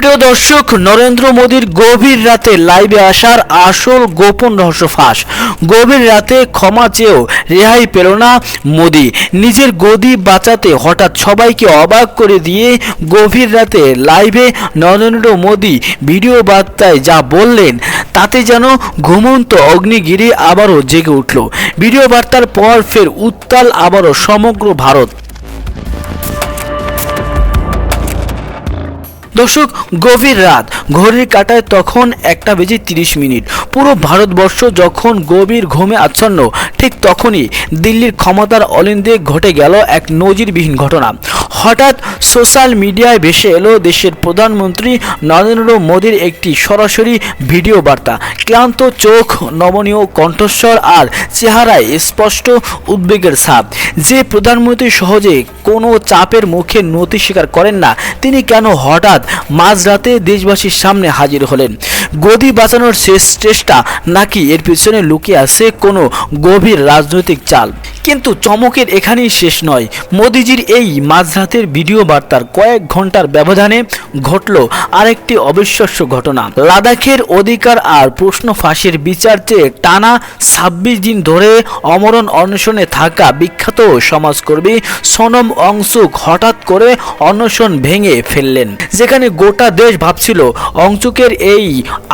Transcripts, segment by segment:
প্রিয় দর্শক, নরেন্দ্র মোদীর গভীর রাতে লাইভে আসার আসল গোপন রহস্য ফাঁস। গভীর রাতে ক্ষমা চেয়েও রেহাই পেল না মোদী। নিজের গদি বাঁচাতে হঠাৎ সবাইকে অবাক করে দিয়ে গভীর রাতে লাইভে নরেন্দ্র মোদী ভিডিও বার্তায় যা বললেন তাতে যেন ঘুমন্ত অগ্নিগিরি আবারও জেগে উঠল। ভিডিও বার্তার পর ফের উত্তাল আবারও সমগ্র ভারত। দর্শক, গভীর রাত, ঘড়ির কাঁটায় তখন 1:30। পুরো ভারতবর্ষ যখন গভীর ঘুমে আচ্ছন্ন, ঠিক তখনই দিল্লির ক্ষমতার অলিন্দে ঘটে গেল এক নজিরবিহীন ঘটনা। হঠাৎ সোশ্যাল মিডিয়ায় ভেসে এলো দেশের প্রধানমন্ত্রী নরেন্দ্র মোদীর একটি সরাসরি ভিডিও বার্তা। ক্লান্ত চোখ, নমনীয় কণ্ঠস্বর আর চেহারায় স্পষ্ট উদ্বেগের ছাপ। যে প্রধানমন্ত্রী সহজে কোনো চাপের মুখে নতি স্বীকার করেন না, তিনি কেন হঠাৎ মাঝরাতে দেশবাসীর সামনে হাজির হলেন? গদি বাঁচানোর শেষ চেষ্টা, নাকি এর পিছনে লুকিয়ে আছে কোনো গভীর রাজনৈতিক চাল? কিন্তু চমকের এখানেই শেষ নয়। মোদিজির এই মাঝরাতের ভিডিও বার্তার কয়েক ঘন্টার ব্যবধানে ঘটল আরেকটি অবিশ্বাস্য ঘটনা। লাদাখের অধিকার আর প্রশ্ন ফাঁসের বিচার চেয়ে টানা 26 দিন ধরে অমরণ অনশনে থাকা বিখ্যাত সমাজকর্মী সোনম ওয়াংচুক হঠাৎ করে অনশন ভেঙে ফেললেন। যেখানে গোটা দেশ ভাবছিল ওয়াংচুকের এই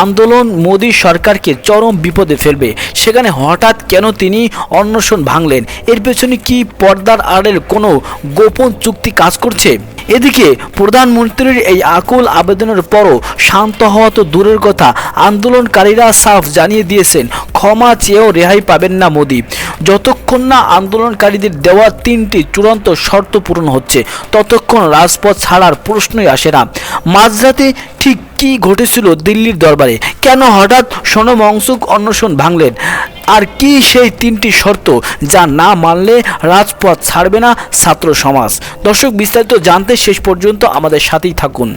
আন্দোলন মোদী সরকারকে চরম বিপদে ফেলবে, সেখানে হঠাৎ কেন তিনি অনশন ভাঙলেন? এর পেছনে কি পর্দার আড়ের কোনো গোপন চুক্তি কাজ করছে? এদিকে প্রধানমন্ত্রীর এই আকুল আবেদনের পরও শান্ত হওয়া তো দূরের কথা, আন্দোলনকারীরা সাফ জানিয়ে দিয়েছেন ক্ষমা চেয়েও রেহাই পাবেন না মোদী। যতক্ষণ না আন্দোলনকারীদের দেওয়া 3টি চূড়ান্ত শর্ত পূরণ হচ্ছে, ততক্ষণ রাজপথ ছাড়ার প্রশ্নই আসে না। মাঝরাতে ঠিক কি ঘটেছিল দিল্লির দরবারে? কেন হঠাৎ সোনম ওয়াংচুক অনশন ভাঙলেন? আর কি সেই 3টি শর্ত যা না মানলে রাজপথ ছাড়বে না ছাত্র সমাজ? দর্শক, বিস্তারিত জানতে শেষ পর্যন্ত আমাদের সাথেই থাকুন।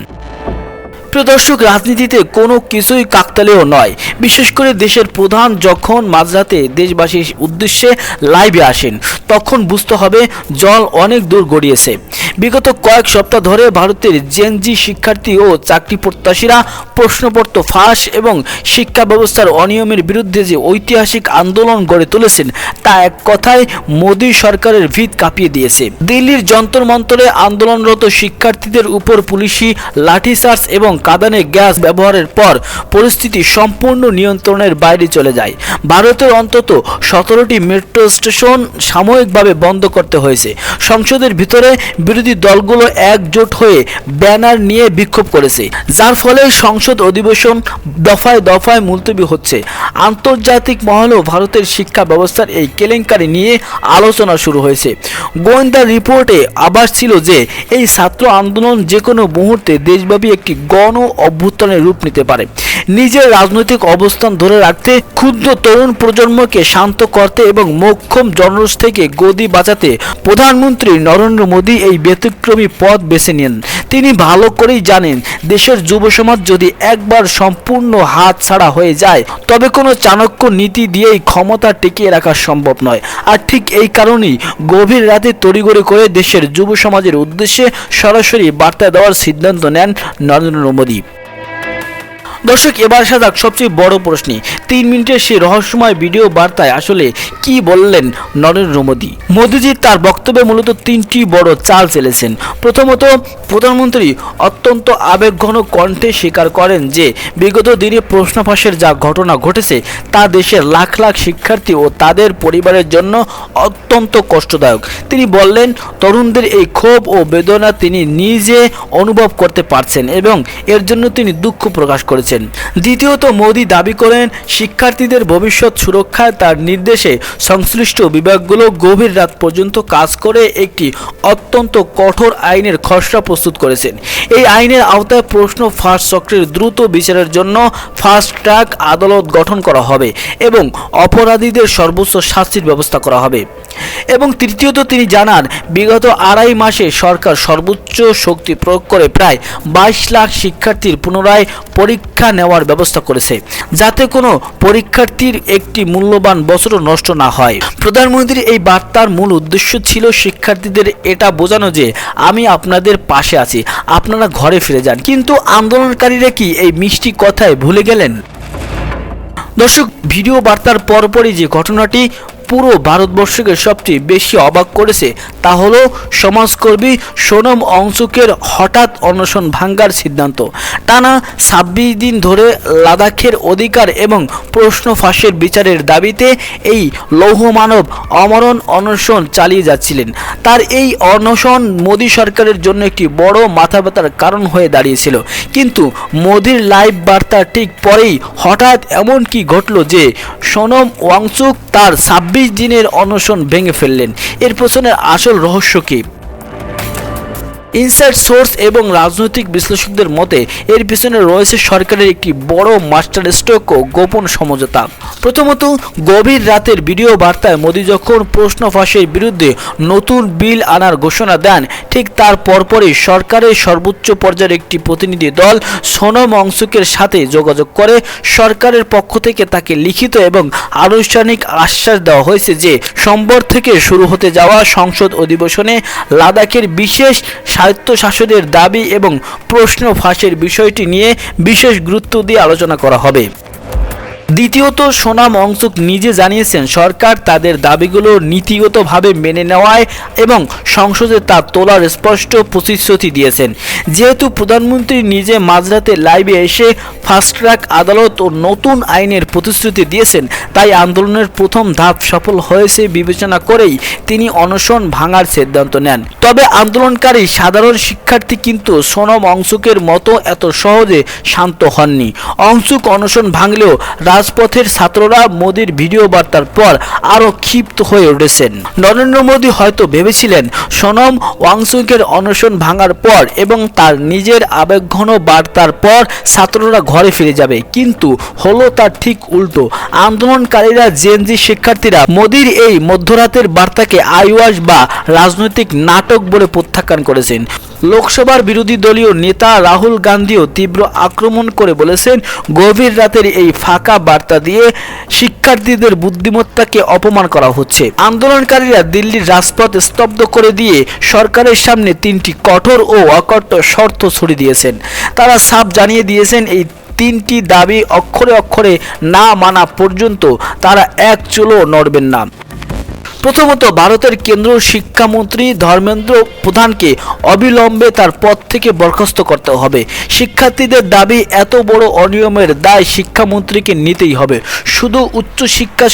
প্রিয় দর্শক, রাজনীতিতে কোনো কিছুই কাকতালীয় নয়। বিশেষ করে দেশের প্রধান যখন মাঝরাতে দেশবাসীর উদ্দেশ্যে লাইভে আসেন, তখন বুঝতে হবে জল অনেক দূর গড়িয়েছে। বিগত কয়েক সপ্তাহ ধরে ভারতের জেনজি শিক্ষার্থী ও চাকরি প্রত্যাশীরা প্রশ্নপত্র ফাঁস এবং শিক্ষা ব্যবস্থার অনিয়মের বিরুদ্ধে যে ঐতিহাসিক আন্দোলন গড়ে তুলেছেন, তা এক কথায় মোদী সরকারের ভিত কাঁপিয়ে দিয়েছে। দিল্লির যন্তর মন্তরে আন্দোলনরত শিক্ষার্থীদের উপর পুলিশি লাঠিচার্জ এবং কাঁদানে গ্যাস ব্যবহারের পর পরিস্থিতি সম্পূর্ণ নিয়ন্ত্রণের বাইরে চলে যায়। ভারতের অন্তত 17টি মেট্রো স্টেশন সাময়িকভাবে বন্ধ করতে হয়েছে। সংসদের ভিতরে বিরোধী দলগুলো একজোট হয়ে ব্যানার নিয়ে বিক্ষোভ করেছে, যার ফলে সংসদ অধিবেশন দফায় দফায় মুলতবি হচ্ছে। আন্তর্জাতিক মহলেও ভারতের শিক্ষা ব্যবস্থার এই কেলেঙ্কারি নিয়ে আলোচনা শুরু হয়েছে। গোয়েন্দা রিপোর্টে আভাস ছিল যে এই ছাত্র আন্দোলন যে কোনো মুহূর্তে দেশব্যাপী একটি গণ অভ্যুত্থানের রূপ নিতে পারে। নিজের রাজনৈতিক অবস্থান ধরে রাখতে, ক্ষুদ্র তরুণ প্রজন্মকে শান্ত করতে এবং মোক্ষম জনরোষ থেকে গদি বাঁচাতে প্রধানমন্ত্রী নরেন্দ্র মোদী এই ব্যতিক্রমী পথ বেছে নেন। তিনি ভালো করেই জানেন, দেশের যুব সমাজ যদি একবার সম্পূর্ণ হাত ছাড়া হয়ে যায়, তবে কোনো চাণক্য নীতি দিয়েই ক্ষমতা টিকিয়ে রাখা সম্ভব নয়। আর ঠিক এই কারণেই গভীর রাতে তড়িঘড়ি করে দেশের যুব সমাজের উদ্দেশ্যে সরাসরি বার্তা দেওয়ার সিদ্ধান্ত নেন নরেন্দ্র মোদী। দর্শক, এবার আসা যাক সবচেয়ে বড় প্রশ্নে। 3 মিনিটের সেই রহস্যময় ভিডিও বার্তায় আসলে কি বললেন নরেন্দ্র মোদী? মোদীজি তার বক্তব্যে মূলত 3টি বড় চাল চেলেছেন। প্রথমত, প্রধানমন্ত্রী অত্যন্ত আবেগঘন কণ্ঠে স্বীকার করেন যে বিগত দিনে প্রশ্ন ফাঁসের যা ঘটনা ঘটেছে তা দেশের লাখ লাখ শিক্ষার্থী ও তাদের পরিবারের জন্য অত্যন্ত কষ্টদায়ক। তিনি বললেন, তরুণদের এই ক্ষোভ ও বেদনা তিনি নিজে অনুভব করতে পারছেন এবং এর জন্য তিনি দুঃখ প্রকাশ করেছেন। দ্বিতীয়ত, মোদী দাবি করেন শিক্ষার্থীদের ভবিষ্যৎ সুরক্ষায় তার নির্দেশে সংশ্লিষ্ট বিভাগগুলো গভীর রাত পর্যন্ত কাজ করে একটি অত্যন্ত কঠোর আইনের খসড়া প্রস্তুত করেছেন। এই আইনের আওতায় প্রশ্ন ফাঁস চক্রের দ্রুত বিচারের জন্য ফাস্ট ট্র্যাক আদালত গঠন করা হবে এবং অপরাধীদের সর্বোচ্চ শাস্তির ব্যবস্থা করা হবে। এবং তৃতীয়ত, তিনি জানান বিগত 2.5 মাসে সরকার সর্বোচ্চ শক্তি প্রয়োগ করে প্রায় 22 লাখ শিক্ষার্থীর পুনরায় পরীক্ষা পরীক্ষা নেওয়ার ব্যবস্থা করেছে, যাতে কোনো পরীক্ষার্থীর একটি মূল্যবান বছরও নষ্ট না হয়। প্রধানমন্ত্রীর এই বার্তার মূল উদ্দেশ্য ছিল শিক্ষার্থীদের এটা বোঝানো যে আমি আপনাদের পাশে আছি, আপনারা ঘরে ফিরে যান। কিন্তু আন্দোলনকারীরা কি এই মিষ্টি কথায় ভুলে গেলেন? দর্শক, ভিডিও বার্তার পরপরই যে ঘটনাটি পুরো ভারতবর্ষকে সবচেয়ে বেশি অবাক করেছে তা হলো সমাজকর্মী সোনম ওয়াংচুকের হঠাৎ অনশন ভাঙ্গার সিদ্ধান্ত। টানা 26 দিন ধরে লাদাখের অধিকার এবং প্রশ্ন ফাঁসের বিচারের দাবিতে এই লৌহমানব অমরণ অনশন চালিয়ে যাচ্ছিলেন। তার এই অনশন মোদী সরকারের জন্য একটি বড় মাথা ব্যথার কারণ হয়ে দাঁড়িয়েছিল। কিন্তু মোদীর লাইভ বার্তার ঠিক পরেই হঠাৎ এমন কি ঘটল যে সোনম ওয়াংচুক তার 26 দিনের অনশন ভেঙে ফেললেন? এর পেছনের আসল রহস্য কি? ইনসাইড সোর্স এবং রাজনৈতিক বিশ্লেষকদের মতে এর পিছনে রয়েছে সরকারের একটি বড় মাস্টার স্ট্রোক ও গোপন সমঝোতা। প্রথমত, গভীর রাতের ভিডিও বার্তায় মোদী যখন প্রশ্ন ফাঁসের বিরুদ্ধে নতুন বিল আনার ঘোষণা দেন, ঠিক তার পরপরই সরকারের সর্বোচ্চ পর্যায়ের একটি প্রতিনিধি দল সোনম ওয়াংচুকের সাথে যোগাযোগ করে সরকারের পক্ষ থেকে তাকে লিখিত এবং আনুষ্ঠানিক আশ্বাস দেওয়া হয়েছে যে সোমবার থেকে শুরু হতে যাওয়া সংসদ অধিবেশনে লাদাখের বিশেষ স্বায়ত্তশাসনের দাবি এবং প্রশ্ন ফাঁসের বিষয়টি নিয়ে বিশেষ গুরুত্ব দিয়ে আলোচনা করা হবে। দ্বিতীয়ত, সোনম ওয়াংচুক নিজে জানিয়েছেন সরকার তাদের দাবিগুলো নীতিগতভাবে মেনে নেওয়ায় এবং সংসদে তা তোলার স্পষ্ট প্রতিশ্রুতি দিয়েছেন। যেহেতু প্রধানমন্ত্রী নিজে মাঝরাতে লাইভে এসে ফাস্ট ট্র্যাক আদালত ও নতুন আইনের প্রতিশ্রুতি দিয়েছেন, তাই আন্দোলনের প্রথম ধাপ সফল হয়েছে বিবেচনা করেই তিনি অনশন ভাঙার সিদ্ধান্ত নেন। তবে আন্দোলনকারী সাধারণ শিক্ষার্থী কিন্তু সোনম ওয়াংচুকের মতো এত সহজে শান্ত হননি। ওয়াংচুক অনশন ভাঙলেও রাজপথের ছাত্ররা মোদীর ভিডিও বার্তার পর আরো ক্ষিপ্ত হয়ে উঠেছেন। নরেন্দ্র মোদী হয়তো ভেবেছিলেন সোনম ওয়াংচুকের অনশন ভাঙার পর এবং তার নিজের আবেগঘন বার্তার পর ছাত্ররা ঘরে ফিরে যাবে, কিন্তু হলো তার ঠিক উল্টো। আন্দোলনকারীরা জেনজি শিক্ষার্থীরা মোদীর এই মধ্যরাতের বার্তাকে আইওয়াশ বা রাজনৈতিক নাটক বলে প্রত্যাখ্যান করেছেন। লোকসভার বিরোধী দলীয় নেতা রাহুল গান্ধীও তীব্র আক্রমণ করে বলেছেন গভীর রাতের এই ফাঁকা বার্তা দিয়ে শিক্ষার্থীদের বুদ্ধিমত্তাকে অপমান করা হচ্ছে। আন্দোলনকারীরা দিল্লির রাজপথ স্তব্ধ করে দিয়ে সরকারের সামনে 3টি কঠোর ও অকট্ট শর্ত ছড়িয়ে দিয়েছেন। তারা সাফ জানিয়ে দিয়েছেন এই 3টি দাবি অক্ষরে অক্ষরে না মানা পর্যন্ত তারা এক চুলও নড়বেন না। প্রথমত, ভারতের কেন্দ্রীয় শিক্ষামন্ত্রী ধর্মেন্দ্র প্রধানকে অবিলম্বে তার পদ থেকে বরখাস্ত করতে হবে। শিক্ষার্থীদের দাবি এত বড় অনিয়মের দায় শিক্ষামন্ত্রীকে নিতেই হবে। শুধু উচ্চশিক্ষা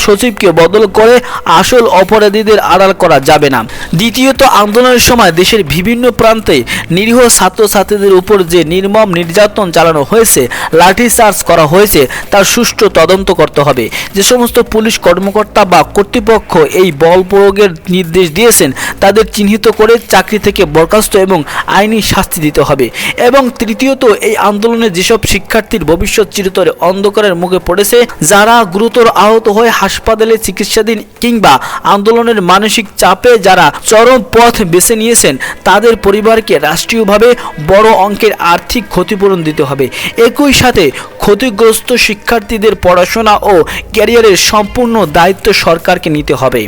সচিবকে বদল করে আসল অপরাধীদের আড়াল করা যাবে না। দ্বিতীয়ত, আন্দোলনের সময় দেশের বিভিন্ন প্রান্তে নিরীহ ছাত্রছাত্রীদের উপর যে নির্মম নির্যাতন চালানো হয়েছে, লাঠিচার্জ করা হয়েছে, তার সুষ্ঠু তদন্ত করতে হবে। যে সমস্ত পুলিশ কর্মকর্তা বা কর্তৃপক্ষ এই বল প্রয়োগের নির্দেশ দিয়েছেন তাদের চিহ্নিত করে চাকরি থেকে বরখাস্ত এবং আইনি শাস্তি দিতে হবে। এবং তৃতীয়ত, এই আন্দোলনে যেসব শিক্ষার্থীর ভবিষ্যৎ চিরতরে অন্ধকারের মুখে পড়েছে, যারা গুরুতর আহত হয়ে হাসপাতালে চিকিৎসাধীন কিংবা আন্দোলনের মানসিক চাপে যারা চরম পথ বেছে নিয়েছেন, তাদের পরিবারকে রাষ্ট্রীয়ভাবে বড় অঙ্কের আর্থিক ক্ষতিপূরণ দিতে হবে। একই সাথে ক্ষতিগ্রস্ত শিক্ষার্থীদের পড়াশোনা ও ক্যারিয়ারের সম্পূর্ণ দায়িত্ব সরকারকে নিতে হবে।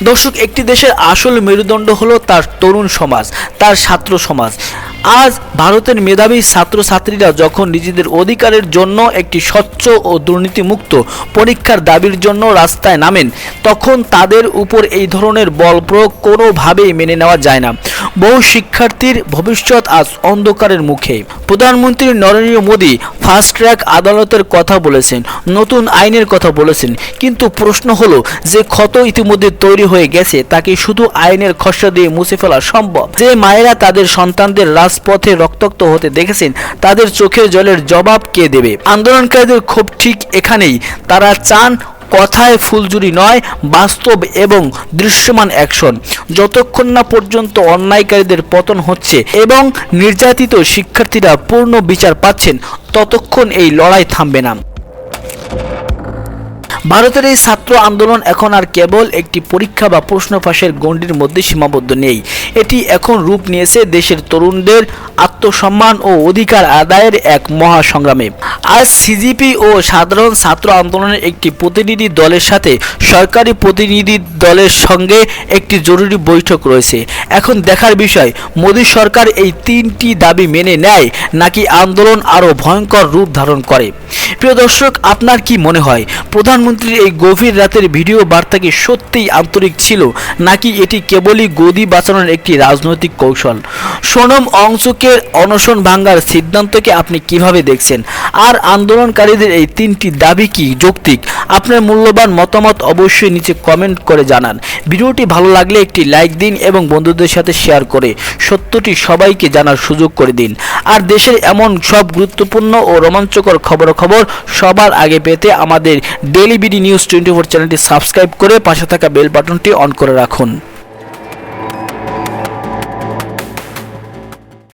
দর্শক, একটি দেশের আসল মেরুদণ্ড হলো তার তরুণ সমাজ, তার ছাত্র সমাজ। আজ ভারতের মেধাবী ছাত্রছাত্রীরা যখন নিজেদের অধিকারের জন্য একটি স্বচ্ছ ও দুর্নীতিমুক্ত পরীক্ষার দাবির জন্য রাস্তায় নামেন, তখন তাদের উপর এই ধরনের বল প্রয়োগ কোনোভাবেই মেনে নেওয়া যায় না। বহু শিক্ষার্থীর ভবিষ্যৎ আজ অন্ধকারের মুখে। প্রধানমন্ত্রী নরেন্দ্র মোদী ফাস্ট ট্র্যাক আদালতের কথা বলেছেন, নতুন আইনের কথা বলেছেন, কিন্তু প্রশ্ন হলো যে ক্ষত ইতিমধ্যে তৈরি হয়ে গেছে তাকে শুধু আইনের খসড়া দিয়ে মুছে ফেলা সম্ভব? যে মায়েরা তাদের সন্তানদের রাজপথে রক্তাক্ত হতে দেখেছেন তাদের চোখের জলের জবাব কে দেবে? আন্দোলনকারীদের ক্ষোভ ঠিক এখানেই। তারা চান কথায় ফুলঝুরি নয়, বাস্তব এবং দৃশ্যমান অ্যাকশন। যতক্ষণ না পর্যন্ত অন্যায়কারীদের পতন হচ্ছে এবং নির্যাতিত শিক্ষার্থীরা পূর্ণ বিচার পাচ্ছেন, ততক্ষণ এই লড়াই থামবে না। ভারতের এই ছাত্র আন্দোলন এখন আর কেবল একটি পরীক্ষা বা প্রশ্ন ফাঁসের গণ্ডির মধ্যে সীমাবদ্ধ নেই। এটি এখন রূপ নিয়েছে দেশের তরুণদের আত্মসম্মান ও অধিকার আদায়ের এক মহাসংগ্রামে। আজ সিজিপি ও সাধারণ ছাত্র আন্দোলনের একটি প্রতিনিধি দলের সাথে সরকারি প্রতিনিধি দলের সঙ্গে একটি জরুরি বৈঠক রয়েছে। এখন দেখার বিষয়, মোদী সরকার এই তিনটি দাবি মেনে নেয় নাকি আন্দোলন আরও ভয়ঙ্কর রূপ ধারণ করে। প্রিয় দর্শক, আপনার কি মনে হয় প্রধানমন্ত্রীর এই গভীর রাতের ভিডিও বার্তা কি সত্যিই আন্তরিক ছিল নাকি এটি কেবলই গদি বাঁচানোর একটি রাজনৈতিক কৌশল? সোনম ওয়াংচুকের অনশন ভাঙার সিদ্ধান্তকে আপনি কিভাবে দেখছেন, আর আন্দোলনকারীদের এই তিনটি দাবি কি যৌক্তিক? আপনার মূল্যবান মতামত অবশ্যই নিচে কমেন্ট করে জানান। ভিডিওটি ভালো লাগলে একটি লাইক দিন এবং বন্ধুদের সাথে শেয়ার করে সত্যটি সবাইকে জানার সুযোগ করে দিন। আর দেশের এমন সব গুরুত্বপূর্ণ ও রোমাঞ্চকর খবর সবার আগে পেতে আমাদের ডেইলি বিডি নিউজ 24 চ্যানেলটি সাবস্ক্রাইব করে পাশে থাকা বেল বাটনটি অন করে রাখুন।